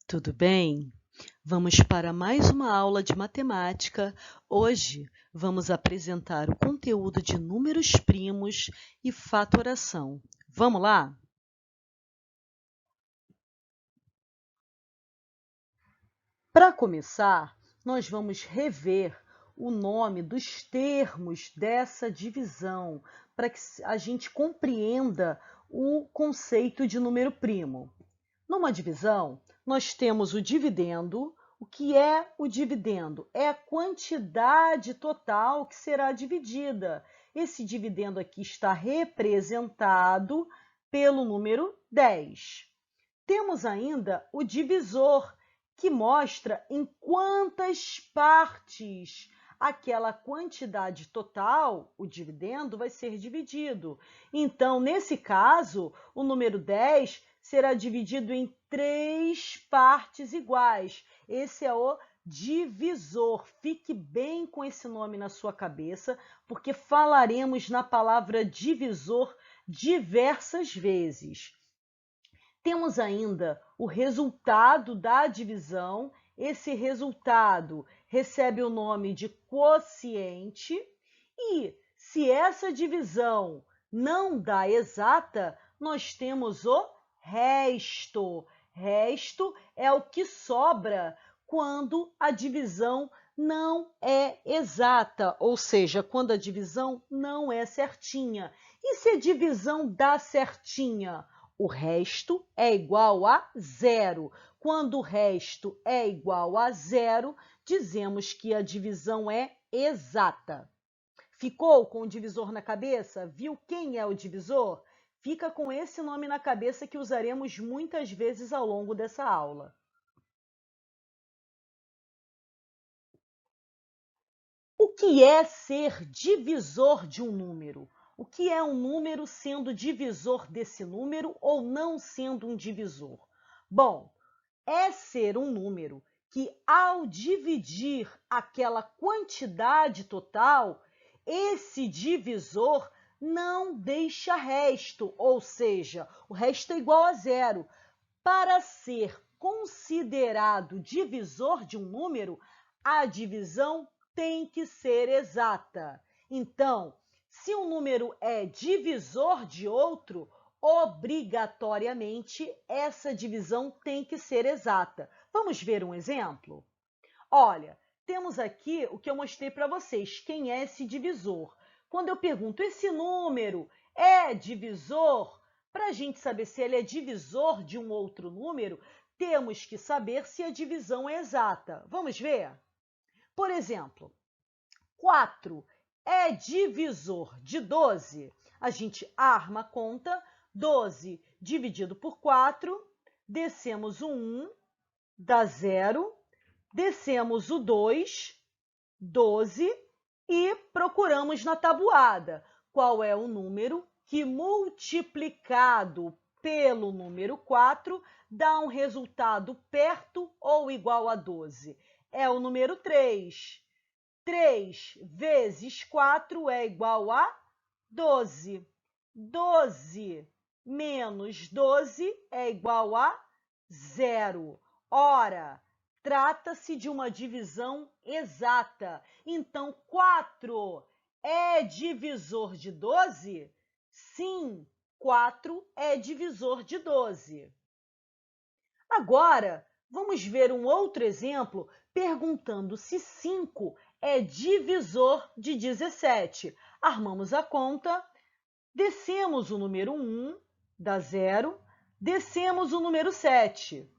Tudo bem? Vamos para mais uma aula de matemática. Hoje vamos apresentar o conteúdo de números primos e fatoração. Vamos lá? Para começar, nós vamos rever o nome dos termos dessa divisão, para que a gente compreenda o conceito de número primo. Numa divisão, nós temos o dividendo. O que é o dividendo? É a quantidade total que será dividida. Esse dividendo aqui está representado pelo número 10. Temos ainda o divisor, que mostra em quantas partes aquela quantidade total, o dividendo, vai ser dividido. Então, nesse caso, o número 10 será dividido em 3 partes iguais. Esse é o divisor. Fique bem com esse nome na sua cabeça, porque falaremos na palavra divisor diversas vezes. Temos ainda o resultado da divisão. Esse resultado recebe o nome de quociente. E se essa divisão não dá exata, nós temos o resto. Resto é o que sobra quando a divisão não é exata, ou seja, quando a divisão não é certinha. E se a divisão dá certinha? O resto é igual a zero. Quando o resto é igual a zero, dizemos que a divisão é exata. Ficou com o divisor na cabeça? Viu quem é o divisor? Fica com esse nome na cabeça que usaremos muitas vezes ao longo dessa aula. O que é ser divisor de um número? O que é um número sendo divisor desse número ou não sendo um divisor? Bom, é ser um número que, ao dividir aquela quantidade total, esse divisor não deixa resto, ou seja, o resto é igual a zero. Para ser considerado divisor de um número, a divisão tem que ser exata. Então, se um número é divisor de outro, obrigatoriamente essa divisão tem que ser exata. Vamos ver um exemplo? Olha, temos aqui o que eu mostrei para vocês, quem é esse divisor. Quando eu pergunto, esse número é divisor? Para a gente saber se ele é divisor de um outro número, temos que saber se a divisão é exata. Vamos ver? Por exemplo, 4 é divisor de 12? A gente arma a conta, 12 dividido por 4, descemos o 1, dá 0, descemos o 2, 12, e procuramos na tabuada qual é o número que, multiplicado pelo número 4, dá um resultado perto ou igual a 12. É o número 3. 3 vezes 4 é igual a 12. 12 menos 12 é igual a 0. Ora, trata-se de uma divisão exata. Então, 4 é divisor de 12? Sim, 4 é divisor de 12. Agora, vamos ver um outro exemplo perguntando se 5 é divisor de 17. Armamos a conta, descemos o número 1, dá 0, descemos o número 7.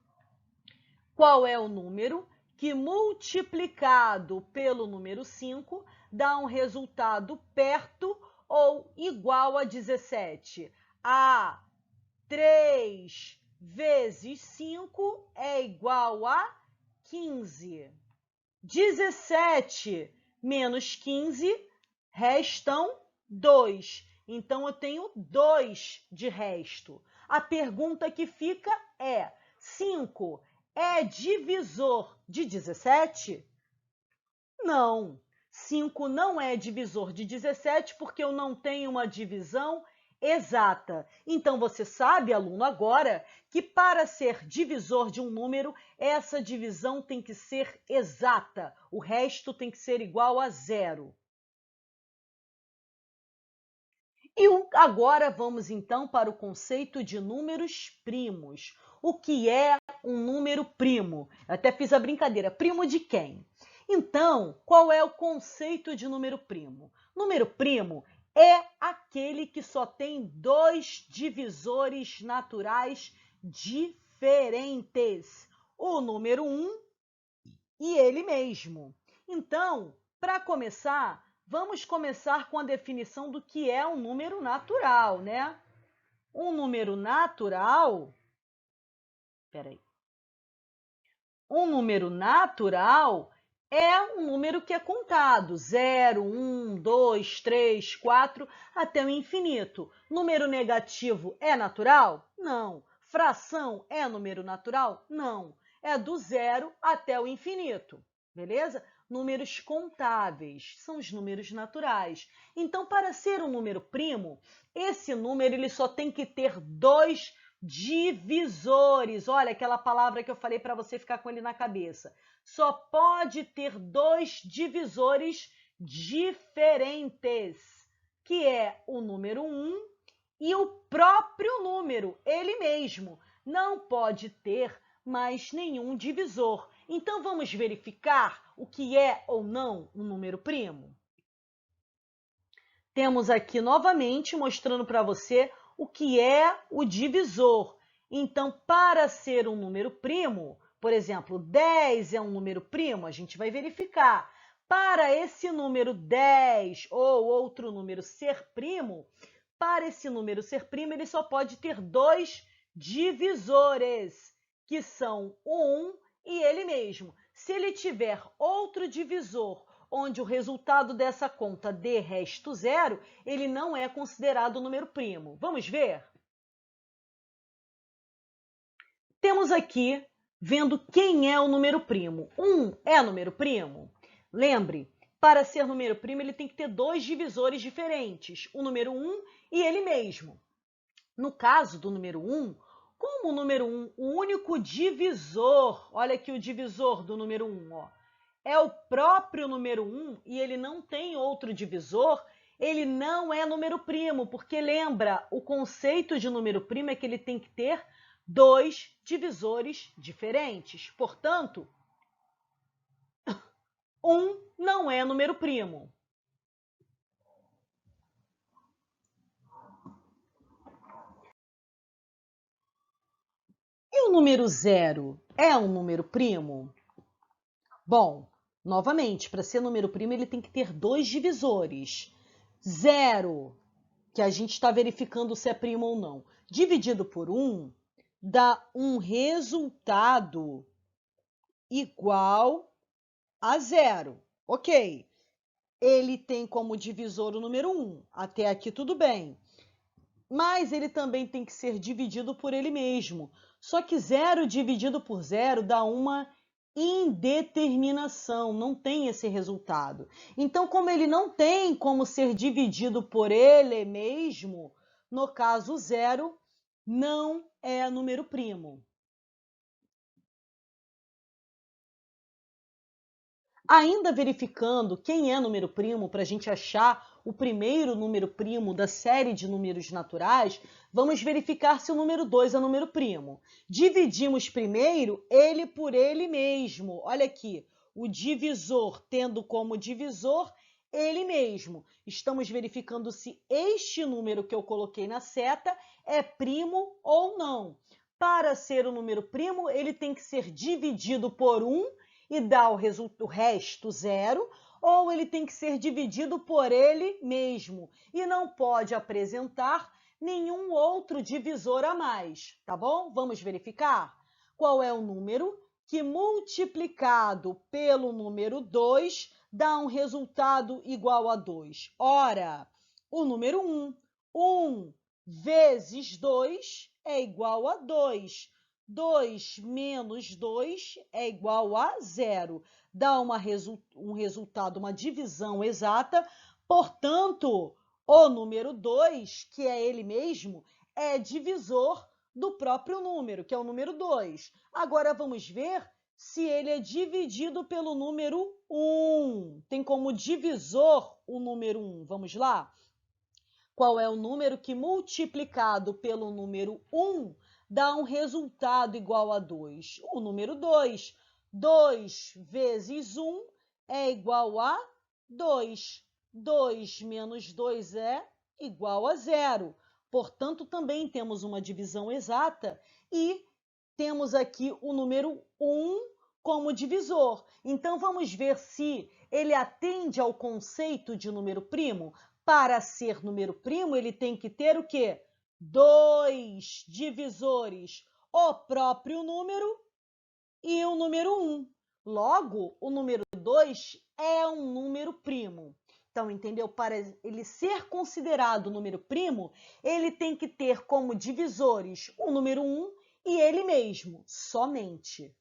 Qual é o número que, multiplicado pelo número 5, dá um resultado perto ou igual a 17? 3 vezes 5 é igual a 15. 17 menos 15 restam 2. Então, eu tenho 2 de resto. A pergunta que fica é: 5 é divisor de 17? Não. 5 não é divisor de 17 porque eu não tenho uma divisão exata. Então, você sabe, aluno, agora que para ser divisor de um número, essa divisão tem que ser exata. O resto tem que ser igual a zero. E agora vamos então para o conceito de números primos. O que é um número primo? Eu até fiz a brincadeira, primo de quem? Então, qual é o conceito de número primo? Número primo é aquele que só tem dois divisores naturais diferentes, o número 1 e ele mesmo. Então, para começar, vamos começar com a definição do que é um número natural, né? Um número natural, peraí, um número natural é um número que é contado, 0, 1, 2, 3, 4, até o infinito. Número negativo é natural? Não. Fração é número natural? Não. É do zero até o infinito, beleza? Números contáveis são os números naturais. Então, para ser um número primo, esse número ele só tem que ter dois divisores. Olha aquela palavra que eu falei para você ficar com ele na cabeça. Só pode ter dois divisores diferentes, que é o número 1 e o próprio número, ele mesmo. Não pode ter mais nenhum divisor. Então, vamos verificar o que é ou não um número primo? Temos aqui novamente mostrando para você o que é o divisor. Então, para ser um número primo, por exemplo, 10 é um número primo, a gente vai verificar. Para esse número 10 ou outro número ser primo, para esse número ser primo, ele só pode ter dois divisores, que são o 1 e ele mesmo. Se ele tiver outro divisor onde o resultado dessa conta dê resto zero, ele não é considerado número primo. Vamos ver? Temos aqui, vendo quem é o número primo. 1 é número primo? Lembre, para ser número primo, ele tem que ter dois divisores diferentes, o número 1 e ele mesmo. No caso do número 1, como o número 1, o único divisor, olha aqui o divisor do número 1, ó, é o próprio número 1 e ele não tem outro divisor, ele não é número primo, porque lembra, o conceito de número primo é que ele tem que ter dois divisores diferentes. Portanto, 1 não é número primo. E o número 0 é um número primo? Bom, novamente, para ser número primo, ele tem que ter dois divisores. 0, que a gente está verificando se é primo ou não, dividido por 1, dá um resultado igual a 0. Ok, ele tem como divisor o número 1. Até aqui tudo bem. Mas ele também tem que ser dividido por ele mesmo. Só que 0 dividido por 0 dá uma indeterminação, não tem esse resultado. Então, como ele não tem como ser dividido por ele mesmo, no caso 0 não é número primo. Ainda verificando quem é número primo para a gente achar o primeiro número primo da série de números naturais, vamos verificar se o número 2 é número primo. Dividimos primeiro ele por ele mesmo. Olha aqui, o divisor tendo como divisor ele mesmo. Estamos verificando se este número que eu coloquei na seta é primo ou não. Para ser um número primo, ele tem que ser dividido por 1 e dá o resto zero, ou ele tem que ser dividido por ele mesmo e não pode apresentar nenhum outro divisor a mais, tá bom? Vamos verificar? Qual é o número que multiplicado pelo número 2 dá um resultado igual a 2? Ora, o número 1. 1 vezes 2 é igual a 2. 2 menos 2 é igual a 0. Dá um resultado, uma divisão exata. Portanto, O número 2, que é ele mesmo, é divisor do próprio número, que é o número 2. Agora vamos ver se ele é dividido pelo número 1. Tem como divisor o número 1. Vamos lá? Qual é o número que multiplicado pelo número 1 dá um resultado igual a 2? O número 2. 2 vezes 1 é igual a 2. 2 menos 2 é igual a 0. Portanto, também temos uma divisão exata e temos aqui o número 1 como divisor. Então, vamos ver se ele atende ao conceito de número primo. Para ser número primo, ele tem que ter o quê? 2 divisores, o próprio número e o número 1. Logo, o número 2 é um número primo. Então, entendeu? Para ele ser considerado número primo, ele tem que ter como divisores o número 1 e ele mesmo, somente.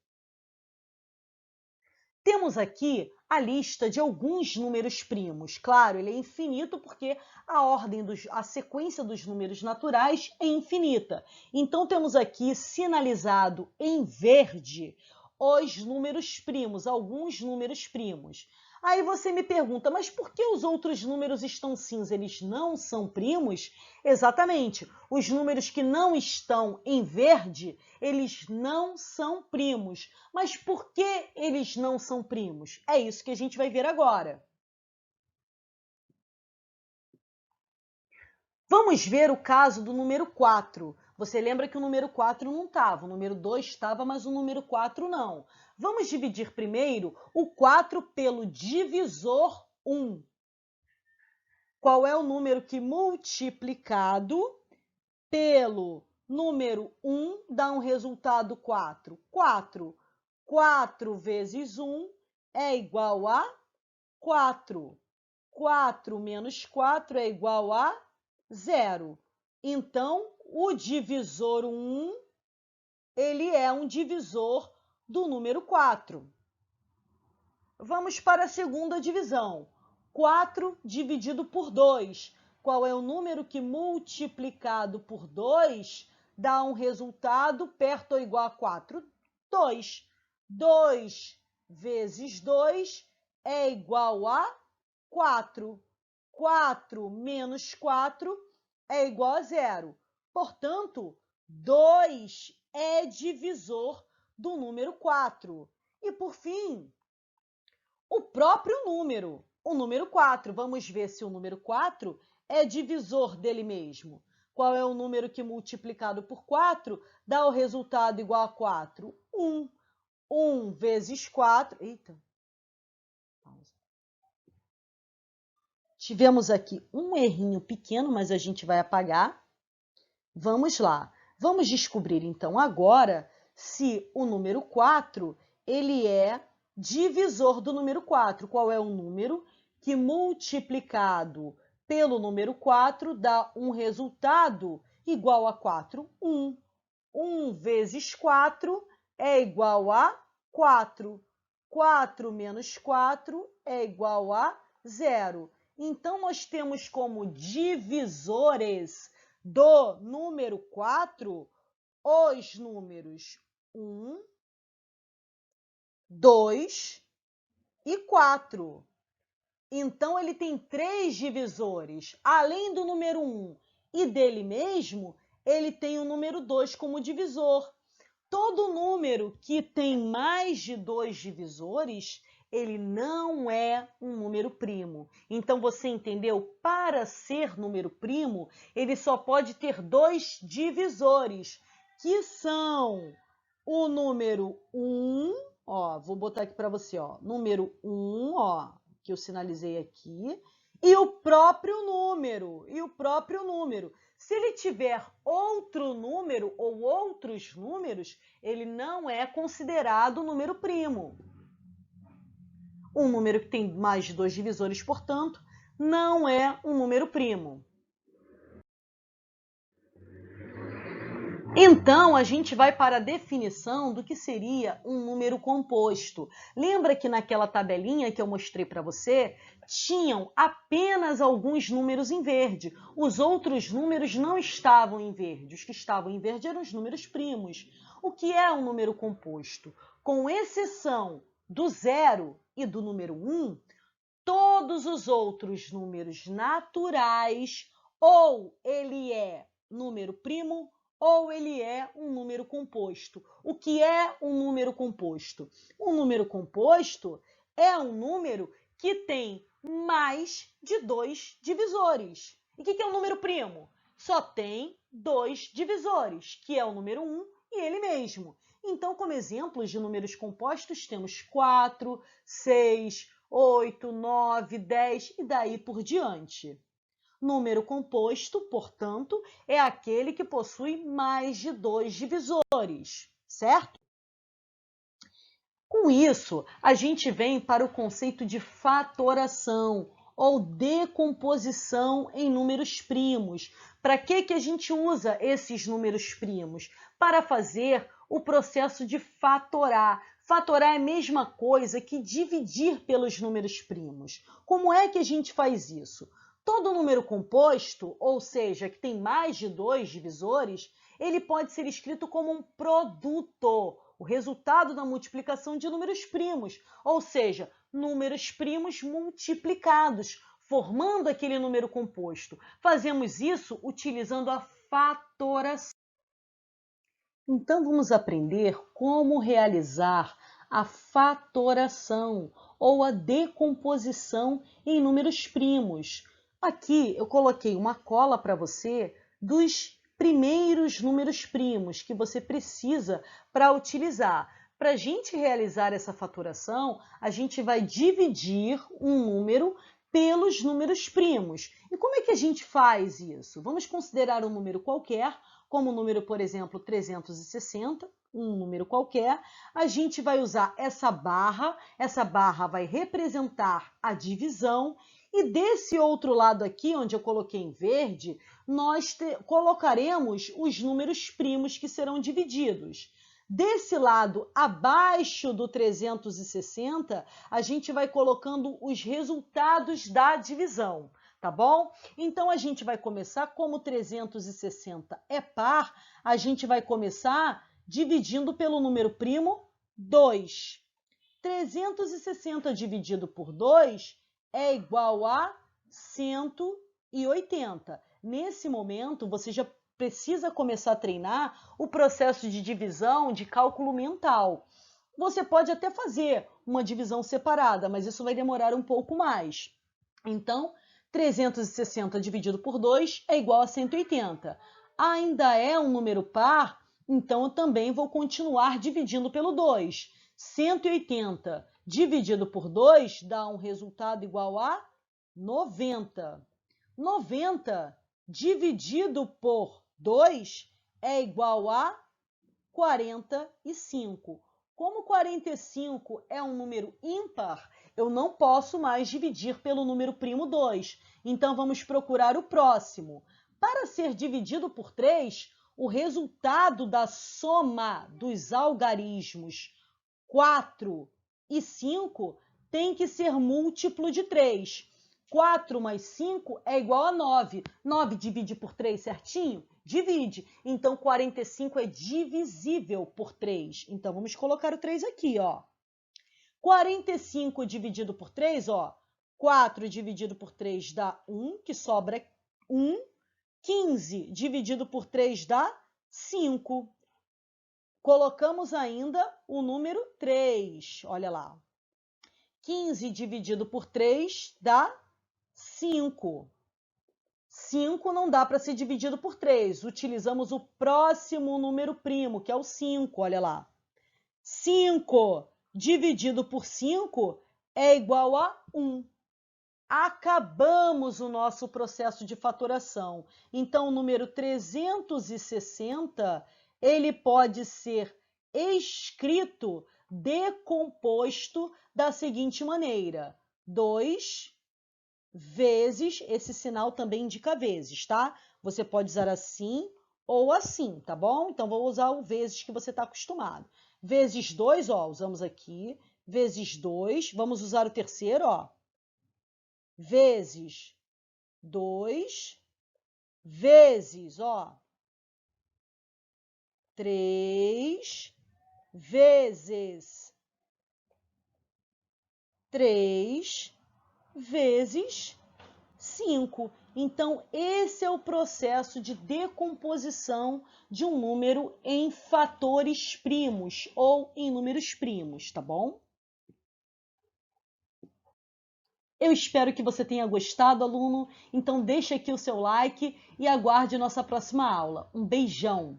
Temos aqui a lista de alguns números primos. Claro, ele é infinito porque a sequência dos números naturais é infinita. Então, temos aqui sinalizado em verde os números primos, alguns números primos. Aí você me pergunta, mas por que os outros números estão cinza? Eles não são primos? Exatamente. Os números que não estão em verde, eles não são primos. Mas por que eles não são primos? É isso que a gente vai ver agora. Vamos ver o caso do número 4. Você lembra que o número 4 não estava, o número 2 estava, mas o número 4 não. Vamos dividir primeiro o 4 pelo divisor 1. Qual é o número que multiplicado pelo número 1 dá um resultado 4? 4. 4 vezes 1 é igual a 4. 4 menos 4 é igual a 0. Então, o divisor 1, ele é um divisor do número 4. Vamos para a segunda divisão. 4 dividido por 2. Qual é o número que multiplicado por 2 dá um resultado perto ou igual a 4? 2. 2 vezes 2 é igual a 4. 4 menos 4 é igual a 0. Portanto, 2 é divisor do número 4. E, por fim, o próprio número, o número 4. Vamos ver se o número 4 é divisor dele mesmo. Qual é o número que multiplicado por 4 dá o resultado igual a 4? 1. 1 vezes 4... Eita. Tivemos aqui um errinho pequeno, mas a gente vai apagar. Vamos lá. Vamos descobrir, então, agora se o número 4 ele é divisor do número 4. Qual é o número que multiplicado pelo número 4 dá um resultado igual a 4? 1. 1 vezes 4 é igual a 4. 4 menos 4 é igual a 0. Então, nós temos como divisores do número 4 os números 1, 2 e 4. Então, ele tem 3 divisores. Além do número 1 e dele mesmo, ele tem o número 2 como divisor. Todo número que tem mais de 2 divisores, ele não é um número primo. Então, você entendeu? Para ser número primo, ele só pode ter 2 divisores, que são o número 1, ó, vou botar aqui para você, ó, número 1, ó, que eu sinalizei aqui, e o próprio número, Se ele tiver outro número ou outros números, ele não é considerado número primo. Um número que tem mais de 2 divisores, portanto, não é um número primo. Então, a gente vai para a definição do que seria um número composto. Lembra que naquela tabelinha que eu mostrei para você, tinham apenas alguns números em verde. Os outros números não estavam em verde. Os que estavam em verde eram os números primos. O que é um número composto? Com exceção do 0 e do número 1, todos os outros números naturais, ou ele é número primo, ou ele é um número composto. O que é um número composto? Um número composto é um número que tem mais de 2 divisores. E o que é um número primo? Só tem 2 divisores, que é o número 1 e ele mesmo. Então, como exemplos de números compostos, temos 4, 6, 8, 9, 10 e daí por diante. Número composto, portanto, é aquele que possui mais de 2 divisores, certo? Com isso, a gente vem para o conceito de fatoração ou decomposição em números primos. Para que a gente usa esses números primos? Para fazer o processo de fatorar. Fatorar é a mesma coisa que dividir pelos números primos. Como é que a gente faz isso? Todo número composto, ou seja, que tem mais de 2 divisores, ele pode ser escrito como um produto, o resultado da multiplicação de números primos, ou seja, números primos multiplicados, formando aquele número composto. Fazemos isso utilizando a fatoração. Então, vamos aprender como realizar a fatoração ou a decomposição em números primos. Aqui eu coloquei uma cola para você dos primeiros números primos que você precisa para utilizar. Para a gente realizar essa fatoração, a gente vai dividir um número pelos números primos. E como é que a gente faz isso? Vamos considerar um número qualquer, como o número, por exemplo, 360, um número qualquer. A gente vai usar essa barra vai representar a divisão, e desse outro lado aqui, onde eu coloquei em verde, nós colocaremos os números primos que serão divididos. Desse lado, abaixo do 360, a gente vai colocando os resultados da divisão, tá bom? Então, a gente vai começar, como 360 é par, a gente vai começar dividindo pelo número primo 2. 360 dividido por 2 é igual a 180. Nesse momento, você já precisa começar a treinar o processo de divisão de cálculo mental. Você pode até fazer uma divisão separada, mas isso vai demorar um pouco mais. Então, 360 dividido por 2 é igual a 180. Ainda é um número par, então eu também vou continuar dividindo pelo 2. 180 dividido por 2 dá um resultado igual a 90. 90 dividido por 2 é igual a 45. Como 45 é um número ímpar, eu não posso mais dividir pelo número primo 2. Então, vamos procurar o próximo. Para ser dividido por 3, o resultado da soma dos algarismos 4 e 5 tem que ser múltiplo de 3. 4 mais 5 é igual a 9. 9 divide por 3 certinho? Divide. Então, 45 é divisível por 3. Então, vamos colocar o 3 aqui, ó. 45 dividido por 3, ó. 4 dividido por 3 dá 1, que sobra 1. 15 dividido por 3 dá 5. Colocamos ainda o número 3. Olha lá. 15 dividido por 3 dá 5. 5 não dá para ser dividido por 3. Utilizamos o próximo número primo, que é o 5. Olha lá. 5 dividido por 5 é igual a 1. Acabamos o nosso processo de fatoração. Então, o número 360, ele pode ser escrito, decomposto da seguinte maneira: 2 vezes, esse sinal também indica vezes, tá? Você pode usar assim ou assim, tá bom? Então, vou usar o vezes que você está acostumado. Vezes 2, ó, usamos aqui. Vezes 2, vamos usar o terceiro, ó. Vezes 2, vezes, ó, 3, vezes 3, vezes 5. Então, esse é o processo de decomposição de um número em fatores primos ou em números primos, tá bom? Eu espero que você tenha gostado, aluno. Então, deixe aqui o seu like e aguarde nossa próxima aula. Um beijão!